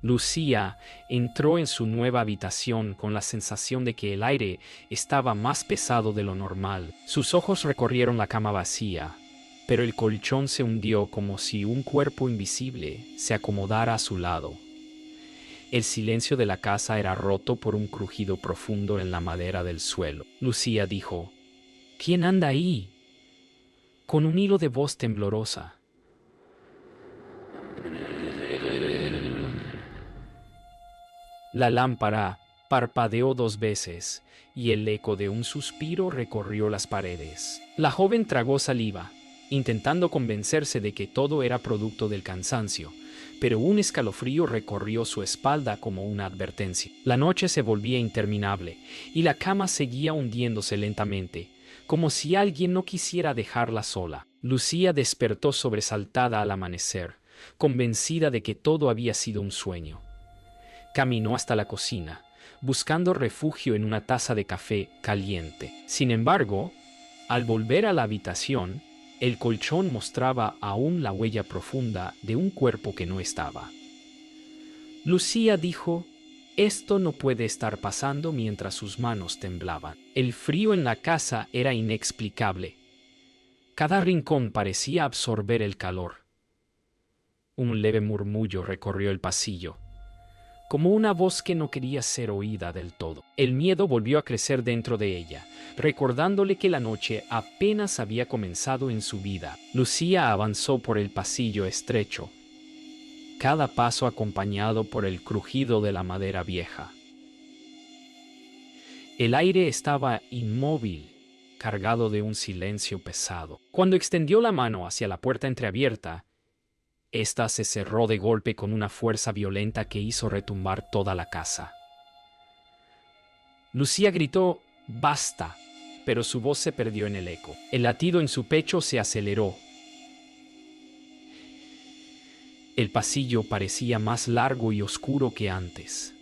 Lucía entró en su nueva habitación con la sensación de que el aire estaba más pesado de lo normal. Sus ojos recorrieron la cama vacía, pero el colchón se hundió como si un cuerpo invisible se acomodara a su lado. El silencio de la casa era roto por un crujido profundo en la madera del suelo. Lucía dijo: «¿Quién anda ahí?», con un hilo de voz temblorosa. La lámpara parpadeó 2 veces y el eco de un suspiro recorrió las paredes. La joven tragó saliva, intentando convencerse de que todo era producto del cansancio, pero un escalofrío recorrió su espalda como una advertencia. La noche se volvía interminable y la cama seguía hundiéndose lentamente, como si alguien no quisiera dejarla sola. Lucía despertó sobresaltada al amanecer, convencida de que todo había sido un sueño. Caminó hasta la cocina, buscando refugio en una taza de café caliente. Sin embargo, al volver a la habitación, el colchón mostraba aún la huella profunda de un cuerpo que no estaba. Lucía dijo: «Esto no puede estar pasando», mientras sus manos temblaban. El frío en la casa era inexplicable. Cada rincón parecía absorber el calor. Un leve murmullo recorrió el pasillo, como una voz que no quería ser oída del todo. El miedo volvió a crecer dentro de ella, recordándole que la noche apenas había comenzado en su vida. Lucía avanzó por el pasillo estrecho, cada paso acompañado por el crujido de la madera vieja. El aire estaba inmóvil, cargado de un silencio pesado. Cuando extendió la mano hacia la puerta entreabierta, esta se cerró de golpe con una fuerza violenta que hizo retumbar toda la casa. Lucía gritó: «¡Basta!», pero su voz se perdió en el eco. El latido en su pecho se aceleró. El pasillo parecía más largo y oscuro que antes.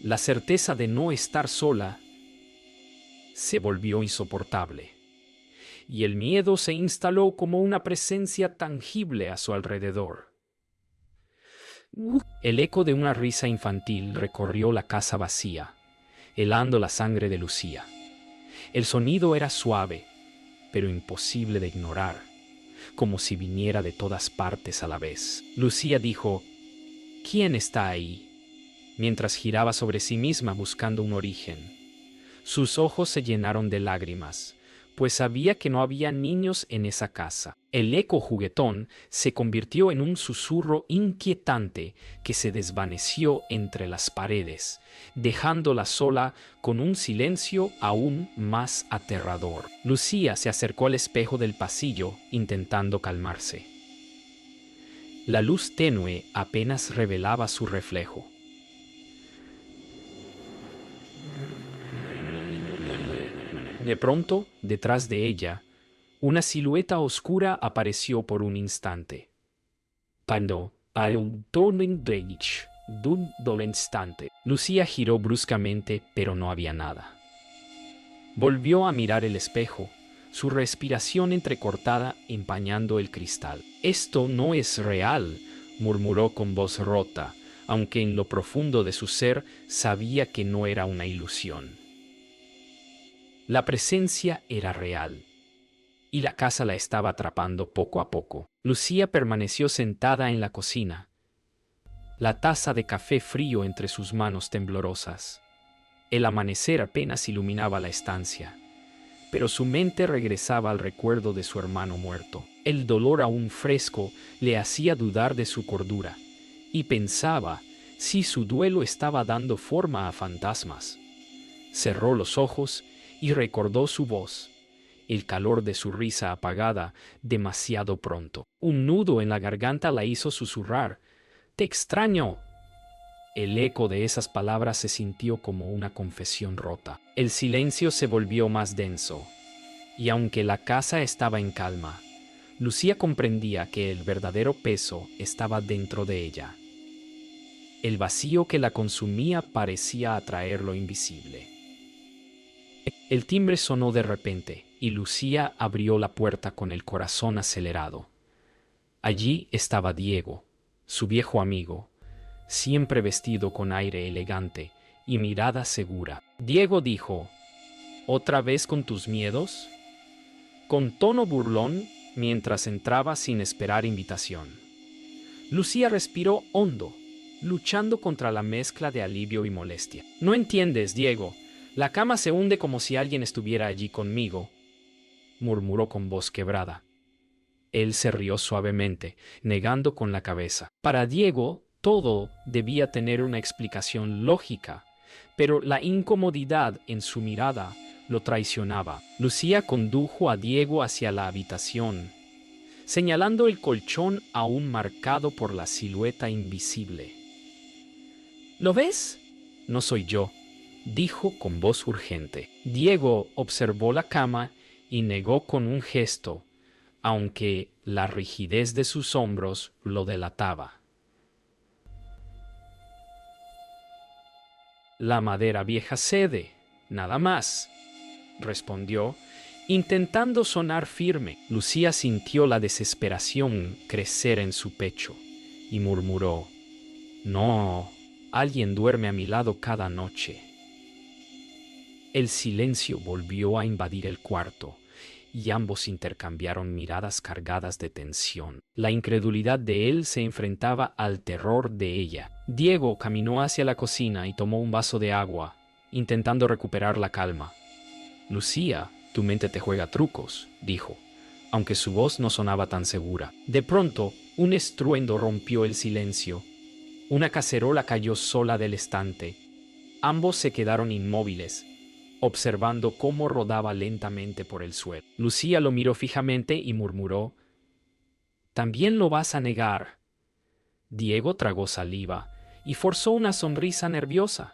La certeza de no estar sola se volvió insoportable, y el miedo se instaló como una presencia tangible a su alrededor. El eco de una risa infantil recorrió la casa vacía, helando la sangre de Lucía. El sonido era suave, pero imposible de ignorar, como si viniera de todas partes a la vez. Lucía dijo: «¿Quién está ahí?», mientras giraba sobre sí misma buscando un origen. Sus ojos se llenaron de lágrimas, pues sabía que no había niños en esa casa. El eco juguetón se convirtió en un susurro inquietante que se desvaneció entre las paredes, dejándola sola con un silencio aún más aterrador. Lucía se acercó al espejo del pasillo, intentando calmarse. La luz tenue apenas revelaba su reflejo. De pronto, detrás de ella, una silueta oscura apareció por un instante. Cuando, a un tono del instante, Lucía giró bruscamente, pero no había nada. Volvió a mirar el espejo, su respiración entrecortada empañando el cristal. «Esto no es real», murmuró con voz rota, aunque en lo profundo de su ser sabía que no era una ilusión. La presencia era real, y la casa la estaba atrapando poco a poco. Lucía permaneció sentada en la cocina, la taza de café frío entre sus manos temblorosas. El amanecer apenas iluminaba la estancia, pero su mente regresaba al recuerdo de su hermano muerto. El dolor aún fresco le hacía dudar de su cordura, y pensaba si su duelo estaba dando forma a fantasmas. Cerró los ojos y recordó su voz, el calor de su risa apagada demasiado pronto. Un nudo en la garganta la hizo susurrar: «Te extraño». El eco de esas palabras se sintió como una confesión rota. El silencio se volvió más denso, y aunque la casa estaba en calma, Lucía comprendía que el verdadero peso estaba dentro de ella. El vacío que la consumía parecía atraer lo invisible. El timbre sonó de repente, y Lucía abrió la puerta con el corazón acelerado. Allí estaba Diego, su viejo amigo, siempre vestido con aire elegante y mirada segura. Diego dijo: ¿Otra vez con tus miedos?, con tono burlón, mientras entraba sin esperar invitación. Lucía respiró hondo, luchando contra la mezcla de alivio y molestia. No entiendes, Diego. La cama se hunde como si alguien estuviera allí conmigo, murmuró con voz quebrada. Él se rió suavemente, negando con la cabeza. Para Diego, todo debía tener una explicación lógica, pero la incomodidad en su mirada lo traicionaba. Lucía condujo a Diego hacia la habitación, señalando el colchón aún marcado por la silueta invisible. ¿Lo ves? No soy yo, dijo con voz urgente. Diego observó la cama y negó con un gesto, aunque la rigidez de sus hombros lo delataba. La madera vieja cede, nada más, respondió, intentando sonar firme. Lucía sintió la desesperación crecer en su pecho y murmuró: No, alguien duerme a mi lado cada noche. El silencio volvió a invadir el cuarto y ambos intercambiaron miradas cargadas de tensión. La incredulidad de él se enfrentaba al terror de ella. Diego caminó hacia la cocina y tomó un vaso de agua, intentando recuperar la calma. Lucía, tu mente te juega trucos, dijo, aunque su voz no sonaba tan segura. De pronto, un estruendo rompió el silencio. Una cacerola cayó sola del estante. Ambos se quedaron inmóviles, observando cómo rodaba lentamente por el suelo. Lucía lo miró fijamente y murmuró: ¿También lo vas a negar? Diego tragó saliva y forzó una sonrisa nerviosa.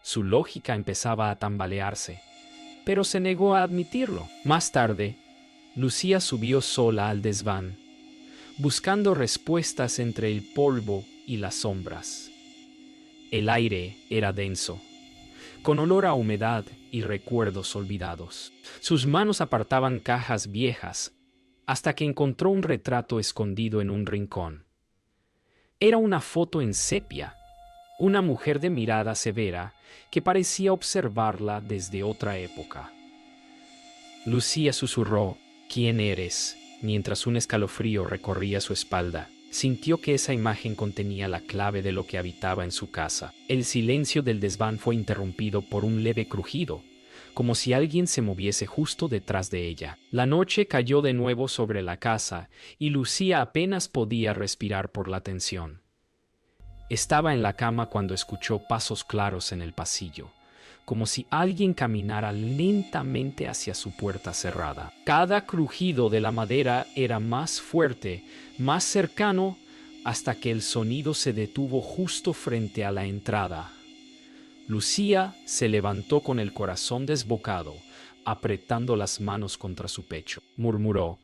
Su lógica empezaba a tambalearse, pero se negó a admitirlo. Más tarde, Lucía subió sola al desván, buscando respuestas entre el polvo y las sombras. El aire era denso, con olor a humedad y recuerdos olvidados. Sus manos apartaban cajas viejas, hasta que encontró un retrato escondido en un rincón. Era una foto en sepia, una mujer de mirada severa que parecía observarla desde otra época. Lucía susurró: ¿Quién eres?, mientras un escalofrío recorría su espalda. Sintió que esa imagen contenía la clave de lo que habitaba en su casa. El silencio del desván fue interrumpido por un leve crujido, como si alguien se moviese justo detrás de ella. La noche cayó de nuevo sobre la casa y Lucía apenas podía respirar por la tensión. Estaba en la cama cuando escuchó pasos claros en el pasillo, como si alguien caminara lentamente hacia su puerta cerrada. Cada crujido de la madera era más fuerte, más cercano, hasta que el sonido se detuvo justo frente a la entrada. Lucía se levantó con el corazón desbocado, apretando las manos contra su pecho. Murmuró: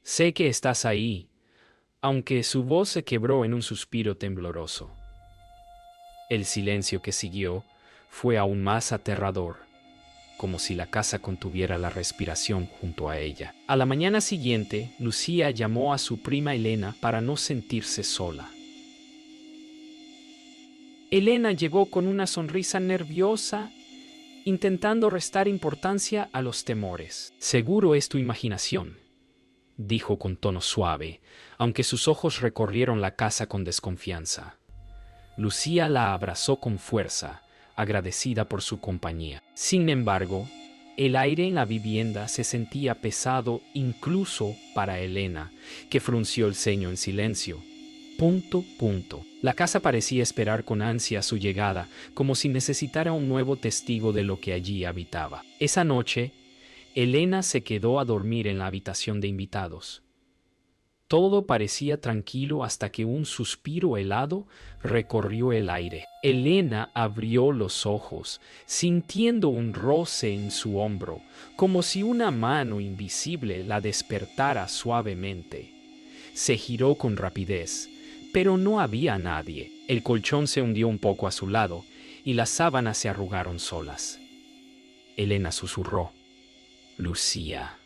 Sé que estás ahí, aunque su voz se quebró en un suspiro tembloroso. El silencio que siguió fue aún más aterrador, como si la casa contuviera la respiración junto a ella. A la mañana siguiente, Lucía llamó a su prima Elena para no sentirse sola. Elena llegó con una sonrisa nerviosa, intentando restar importancia a los temores. Seguro es tu imaginación, dijo con tono suave, aunque sus ojos recorrieron la casa con desconfianza. Lucía la abrazó con fuerza, agradecida por su compañía. Sin embargo, el aire en la vivienda se sentía pesado incluso para Elena, que frunció el ceño en silencio. La casa parecía esperar con ansia su llegada, como si necesitara un nuevo testigo de lo que allí habitaba. Esa noche, Elena se quedó a dormir en la habitación de invitados. Todo parecía tranquilo hasta que un suspiro helado recorrió el aire. Elena abrió los ojos, sintiendo un roce en su hombro, como si una mano invisible la despertara suavemente. Se giró con rapidez, pero no había nadie. El colchón se hundió un poco a su lado y las sábanas se arrugaron solas. Elena susurró: Lucía.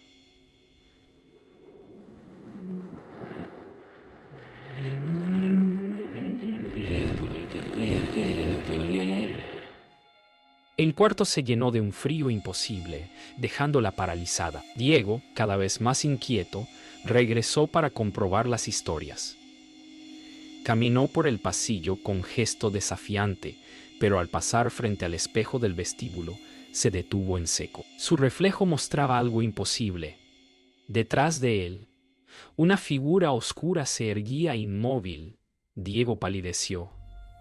El cuarto se llenó de un frío imposible, dejándola paralizada. Diego, cada vez más inquieto, regresó para comprobar las historias. Caminó por el pasillo con gesto desafiante, pero al pasar frente al espejo del vestíbulo, se detuvo en seco. Su reflejo mostraba algo imposible. Detrás de él, una figura oscura se erguía inmóvil. Diego palideció,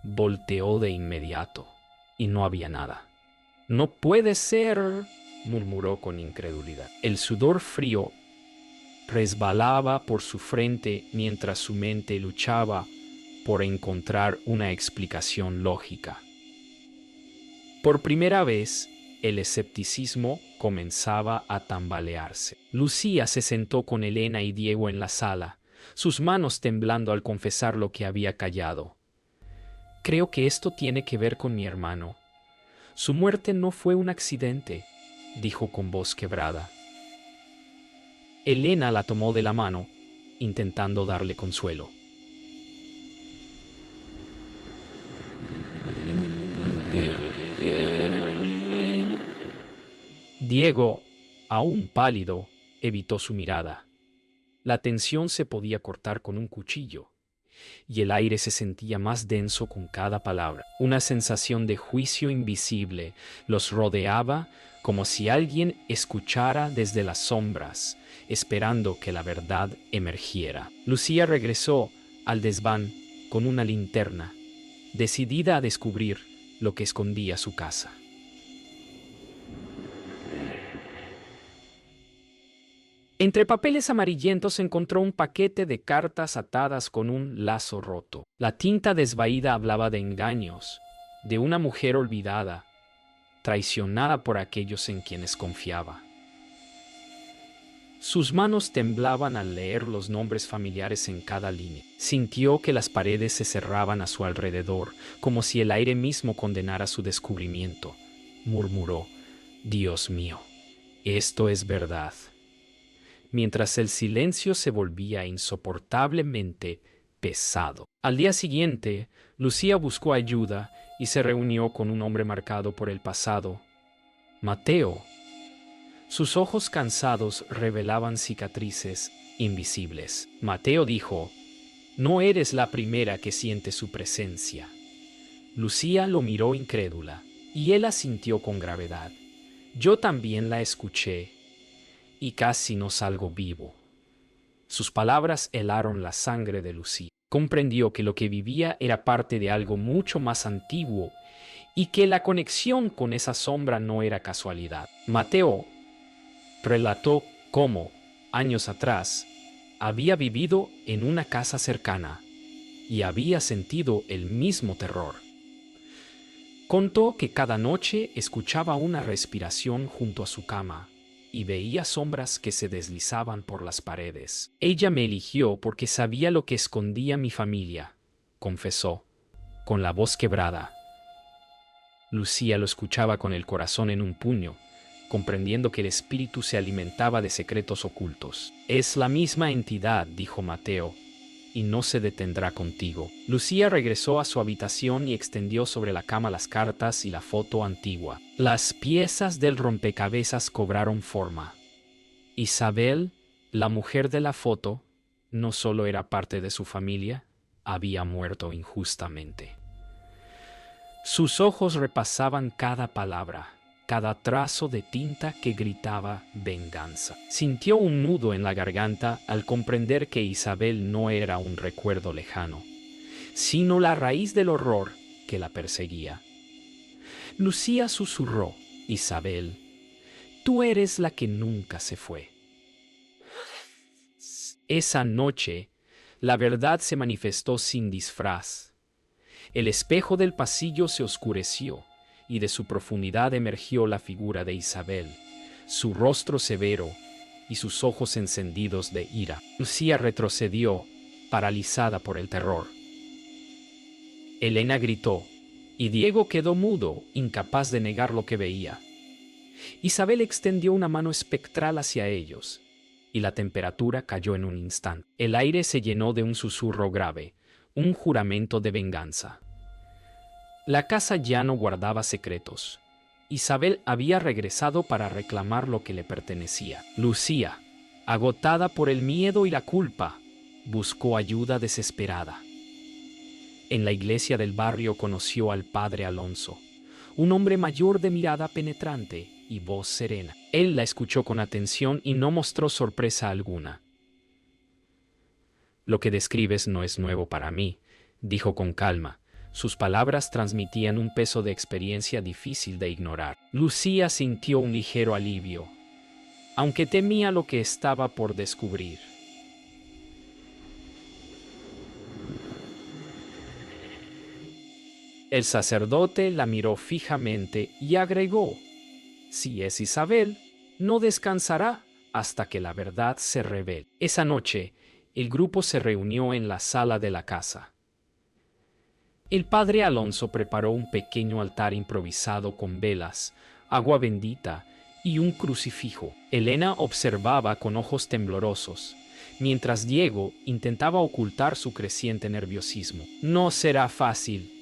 volteó de inmediato, y no había nada. «No puede ser», murmuró con incredulidad. El sudor frío resbalaba por su frente mientras su mente luchaba por encontrar una explicación lógica. Por primera vez, el escepticismo comenzaba a tambalearse. Lucía se sentó con Elena y Diego en la sala, sus manos temblando al confesar lo que había callado. «Creo que esto tiene que ver con mi hermano. Su muerte no fue un accidente», dijo con voz quebrada. Elena la tomó de la mano, intentando darle consuelo. Diego, aún pálido, evitó su mirada. La tensión se podía cortar con un cuchillo, y el aire se sentía más denso con cada palabra. Una sensación de juicio invisible los rodeaba, como si alguien escuchara desde las sombras, esperando que la verdad emergiera. Lucía regresó al desván con una linterna, decidida a descubrir lo que escondía su casa. Entre papeles amarillentos encontró un paquete de cartas atadas con un lazo roto. La tinta desvaída hablaba de engaños, de una mujer olvidada, traicionada por aquellos en quienes confiaba. Sus manos temblaban al leer los nombres familiares en cada línea. Sintió que las paredes se cerraban a su alrededor, como si el aire mismo condenara su descubrimiento. Murmuró: «Dios mío, esto es verdad», mientras el silencio se volvía insoportablemente pesado. Al día siguiente, Lucía buscó ayuda y se reunió con un hombre marcado por el pasado, Mateo. Sus ojos cansados revelaban cicatrices invisibles. Mateo dijo: «No eres la primera que siente su presencia». Lucía lo miró incrédula, y él asintió con gravedad: «Yo también la escuché, y casi no salgo vivo». Sus palabras helaron la sangre de Lucía. Comprendió que lo que vivía era parte de algo mucho más antiguo y que la conexión con esa sombra no era casualidad. Mateo relató cómo, años atrás, había vivido en una casa cercana y había sentido el mismo terror. Contó que cada noche escuchaba una respiración junto a su cama y veía sombras que se deslizaban por las paredes. «Ella me eligió porque sabía lo que escondía mi familia», confesó, con la voz quebrada. Lucía lo escuchaba con el corazón en un puño, comprendiendo que el espíritu se alimentaba de secretos ocultos. «Es la misma entidad», dijo Mateo, «y no se detendrá contigo». Lucía regresó a su habitación y extendió sobre la cama las cartas y la foto antigua. Las piezas del rompecabezas cobraron forma. Isabel, la mujer de la foto, no solo era parte de su familia, había muerto injustamente. Sus ojos repasaban cada palabra, cada trazo de tinta que gritaba venganza. Sintió un nudo en la garganta al comprender que Isabel no era un recuerdo lejano, sino la raíz del horror que la perseguía. Lucía susurró: «Isabel, tú eres la que nunca se fue». Esa noche, la verdad se manifestó sin disfraz. El espejo del pasillo se oscureció y de su profundidad emergió la figura de Isabel, su rostro severo y sus ojos encendidos de ira. Lucía retrocedió, paralizada por el terror. Elena gritó, y Diego quedó mudo, incapaz de negar lo que veía. Isabel extendió una mano espectral hacia ellos, y la temperatura cayó en un instante. El aire se llenó de un susurro grave, un juramento de venganza. La casa ya no guardaba secretos. Isabel había regresado para reclamar lo que le pertenecía. Lucía, agotada por el miedo y la culpa, buscó ayuda desesperada. En la iglesia del barrio conoció al padre Alonso, un hombre mayor de mirada penetrante y voz serena. Él la escuchó con atención y no mostró sorpresa alguna. «Lo que describes no es nuevo para mí», dijo con calma. Sus palabras transmitían un peso de experiencia difícil de ignorar. Lucía sintió un ligero alivio, aunque temía lo que estaba por descubrir. El sacerdote la miró fijamente y agregó: «Si es Isabel, no descansará hasta que la verdad se revele». Esa noche, el grupo se reunió en la sala de la casa. El padre Alonso preparó un pequeño altar improvisado con velas, agua bendita y un crucifijo. Elena observaba con ojos temblorosos, mientras Diego intentaba ocultar su creciente nerviosismo. «No será fácil»,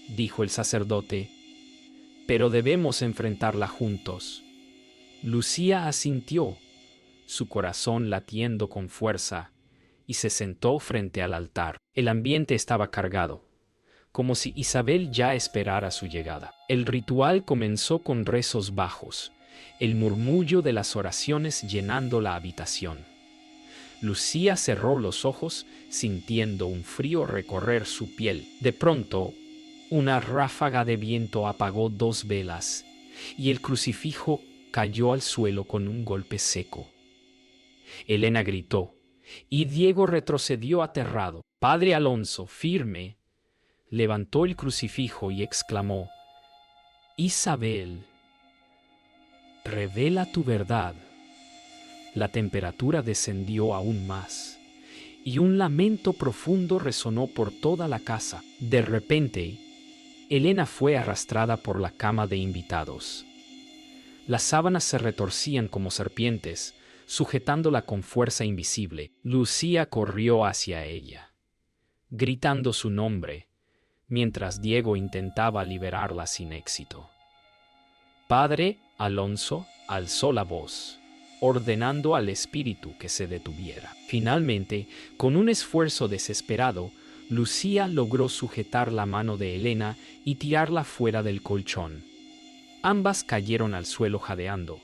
dijo el sacerdote, «pero debemos enfrentarla juntos». Lucía asintió, su corazón latiendo con fuerza, y se sentó frente al altar. El ambiente estaba cargado, como si Isabel ya esperara su llegada. El ritual comenzó con rezos bajos, el murmullo de las oraciones llenando la habitación. Lucía cerró los ojos, sintiendo un frío recorrer su piel. De pronto, una ráfaga de viento apagó 2 velas, y el crucifijo cayó al suelo con un golpe seco. Elena gritó, y Diego retrocedió aterrado. Padre Alonso, firme, levantó el crucifijo y exclamó: «Isabel, revela tu verdad». La temperatura descendió aún más, y un lamento profundo resonó por toda la casa. De repente, Elena fue arrastrada por la cama de invitados. Las sábanas se retorcían como serpientes, sujetándola con fuerza invisible. Lucía corrió hacia ella, gritando su nombre, mientras Diego intentaba liberarla sin éxito. Padre Alonso alzó la voz, ordenando al espíritu que se detuviera. Finalmente, con un esfuerzo desesperado, Lucía logró sujetar la mano de Elena y tirarla fuera del colchón. Ambas cayeron al suelo jadeando,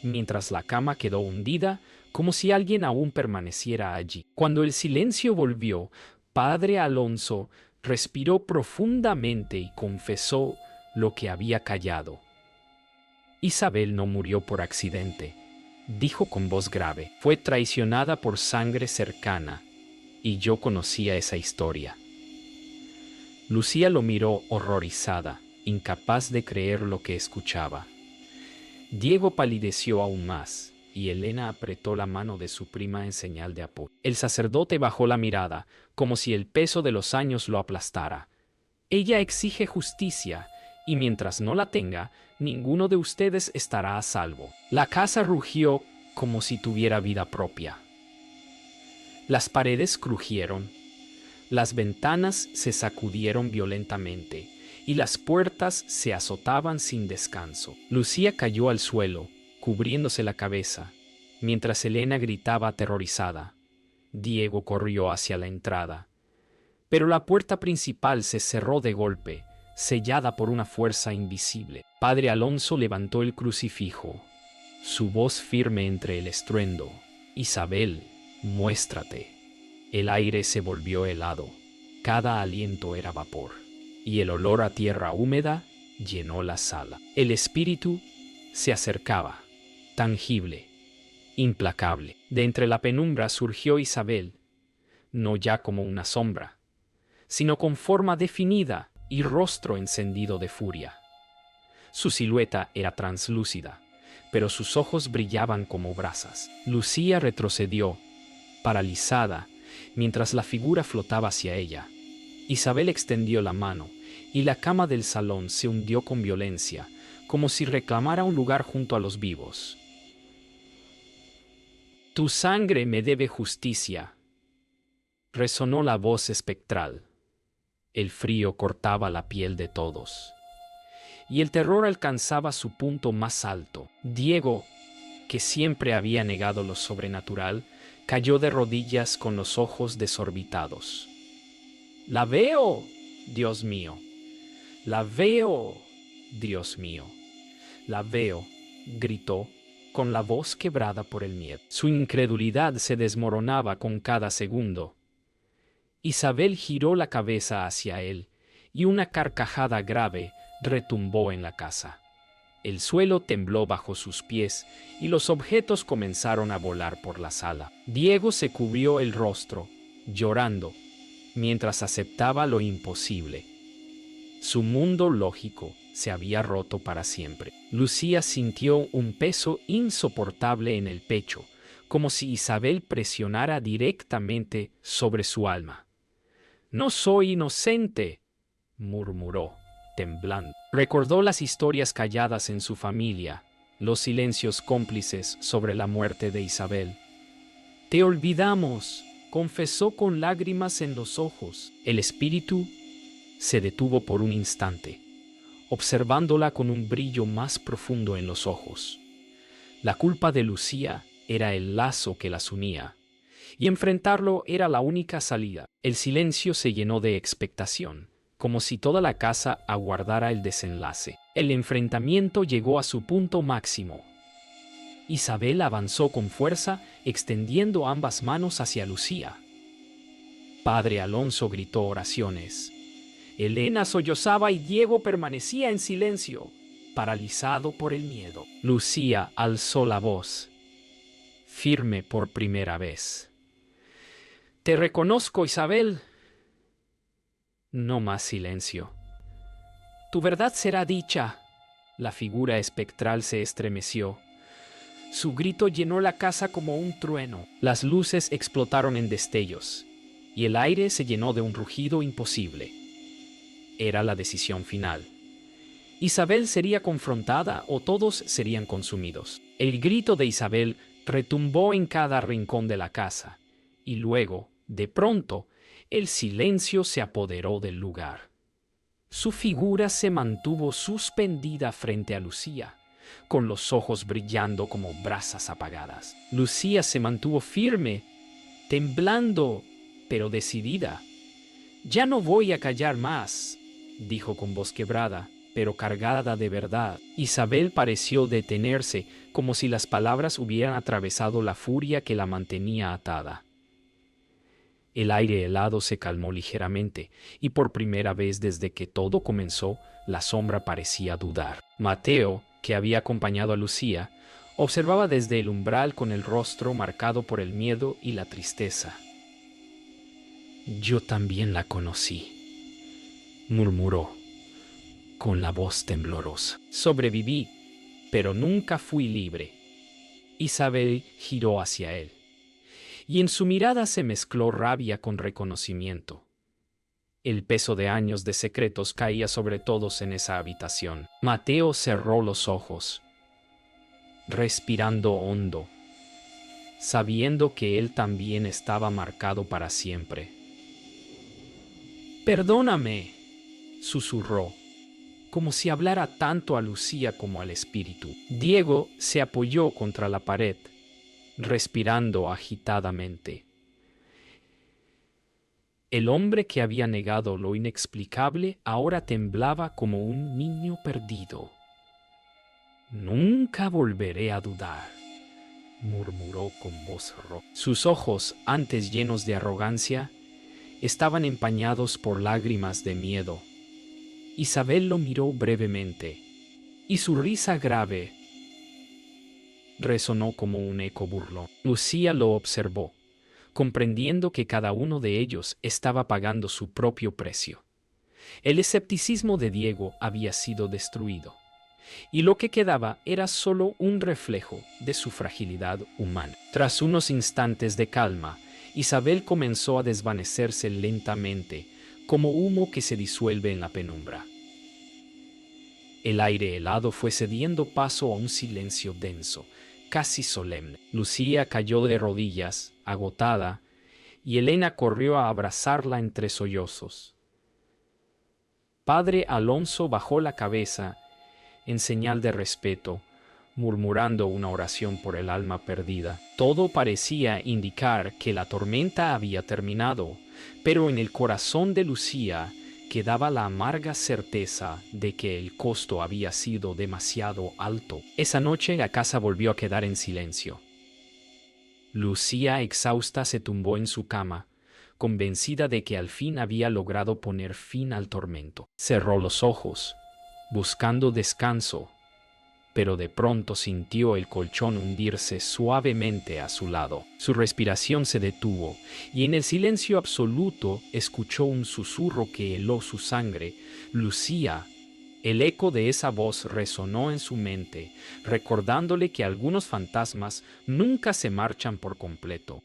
mientras la cama quedó hundida como si alguien aún permaneciera allí. Cuando el silencio volvió, Padre Alonso respiró profundamente y confesó lo que había callado. «Isabel no murió por accidente», dijo con voz grave. «Fue traicionada por sangre cercana, y yo conocía esa historia». Lucía lo miró horrorizada, incapaz de creer lo que escuchaba. Diego palideció aún más, y Elena apretó la mano de su prima en señal de apoyo. El sacerdote bajó la mirada, como si el peso de los años lo aplastara. «Ella exige justicia, y mientras no la tenga, ninguno de ustedes estará a salvo». La casa rugió como si tuviera vida propia. Las paredes crujieron, las ventanas se sacudieron violentamente, y las puertas se azotaban sin descanso. Lucía cayó al suelo, cubriéndose la cabeza, mientras Elena gritaba aterrorizada. Diego corrió hacia la entrada, pero la puerta principal se cerró de golpe, sellada por una fuerza invisible. Padre Alonso levantó el crucifijo, su voz firme entre el estruendo: «Isabel, muéstrate». El aire se volvió helado, cada aliento era vapor, y el olor a tierra húmeda llenó la sala. El espíritu se acercaba, tangible, implacable. De entre la penumbra surgió Isabel, no ya como una sombra, sino con forma definida y rostro encendido de furia. Su silueta era translúcida, pero sus ojos brillaban como brasas. Lucía retrocedió, paralizada, mientras la figura flotaba hacia ella. Isabel extendió la mano, y la cama del salón se hundió con violencia, como si reclamara un lugar junto a los vivos. «Tu sangre me debe justicia», resonó la voz espectral. El frío cortaba la piel de todos. Y el terror alcanzaba su punto más alto. Diego, que siempre había negado lo sobrenatural, cayó de rodillas con los ojos desorbitados. «¡La veo, Dios mío! ¡La veo, Dios mío! ¡La veo!», gritó, con la voz quebrada por el miedo. Su incredulidad se desmoronaba con cada segundo. Isabel giró la cabeza hacia él, y una carcajada grave retumbó en la casa. El suelo tembló bajo sus pies y los objetos comenzaron a volar por la sala. Diego se cubrió el rostro, llorando, mientras aceptaba lo imposible. Su mundo lógico se había roto para siempre. Lucía sintió un peso insoportable en el pecho, como si Isabel presionara directamente sobre su alma. «No soy inocente», murmuró, temblando. Recordó las historias calladas en su familia, los silencios cómplices sobre la muerte de Isabel. «Te olvidamos», confesó con lágrimas en los ojos. El espíritu se detuvo por un instante, observándola con un brillo más profundo en los ojos. La culpa de Lucía era el lazo que las unía, y enfrentarlo era la única salida. El silencio se llenó de expectación, como si toda la casa aguardara el desenlace. El enfrentamiento llegó a su punto máximo. Isabel avanzó con fuerza, extendiendo ambas manos hacia Lucía. Padre Alonso gritó oraciones. Elena sollozaba y Diego permanecía en silencio, paralizado por el miedo. Lucía alzó la voz, firme por primera vez. «Te reconozco, Isabel». No más silencio. «Tu verdad será dicha». La figura espectral se estremeció. Su grito llenó la casa como un trueno. Las luces explotaron en destellos, y el aire se llenó de un rugido imposible. Era la decisión final. Isabel sería confrontada o todos serían consumidos. El grito de Isabel retumbó en cada rincón de la casa, y luego, de pronto, el silencio se apoderó del lugar. Su figura se mantuvo suspendida frente a Lucía, con los ojos brillando como brasas apagadas. Lucía se mantuvo firme, temblando, pero decidida. «Ya no voy a callar más», dijo con voz quebrada, pero cargada de verdad. Isabel pareció detenerse, como si las palabras hubieran atravesado la furia que la mantenía atada. El aire helado se calmó ligeramente, y por primera vez desde que todo comenzó, la sombra parecía dudar. Mateo, que había acompañado a Lucía, observaba desde el umbral con el rostro marcado por el miedo y la tristeza. «Yo también la conocí», murmuró, con la voz temblorosa. «Sobreviví, pero nunca fui libre». Isabel giró hacia él, y en su mirada se mezcló rabia con reconocimiento. El peso de años de secretos caía sobre todos en esa habitación. Mateo cerró los ojos, respirando hondo, sabiendo que él también estaba marcado para siempre. «Perdóname», susurró, como si hablara tanto a Lucía como al espíritu. Diego se apoyó contra la pared, respirando agitadamente. El hombre que había negado lo inexplicable ahora temblaba como un niño perdido. «Nunca volveré a dudar», murmuró con voz ronca. Sus ojos, antes llenos de arrogancia, estaban empañados por lágrimas de miedo. Isabel lo miró brevemente, y su risa grave resonó como un eco burlón. Lucía lo observó, comprendiendo que cada uno de ellos estaba pagando su propio precio. El escepticismo de Diego había sido destruido, y lo que quedaba era solo un reflejo de su fragilidad humana. Tras unos instantes de calma, Isabel comenzó a desvanecerse lentamente, como humo que se disuelve en la penumbra. El aire helado fue cediendo paso a un silencio denso, casi solemne. Lucía cayó de rodillas, agotada, y Elena corrió a abrazarla entre sollozos. padre Alonso bajó la cabeza en señal de respeto, murmurando una oración por el alma perdida. Todo parecía indicar que la tormenta había terminado, pero en el corazón de Lucía quedaba la amarga certeza de que el costo había sido demasiado alto. Esa noche la casa volvió a quedar en silencio. Lucía, exhausta, se tumbó en su cama, convencida de que al fin había logrado poner fin al tormento. Cerró los ojos, buscando descanso, pero de pronto sintió el colchón hundirse suavemente a su lado. Su respiración se detuvo y en el silencio absoluto escuchó un susurro que heló su sangre. Lucía. El eco de esa voz resonó en su mente, recordándole que algunos fantasmas nunca se marchan por completo.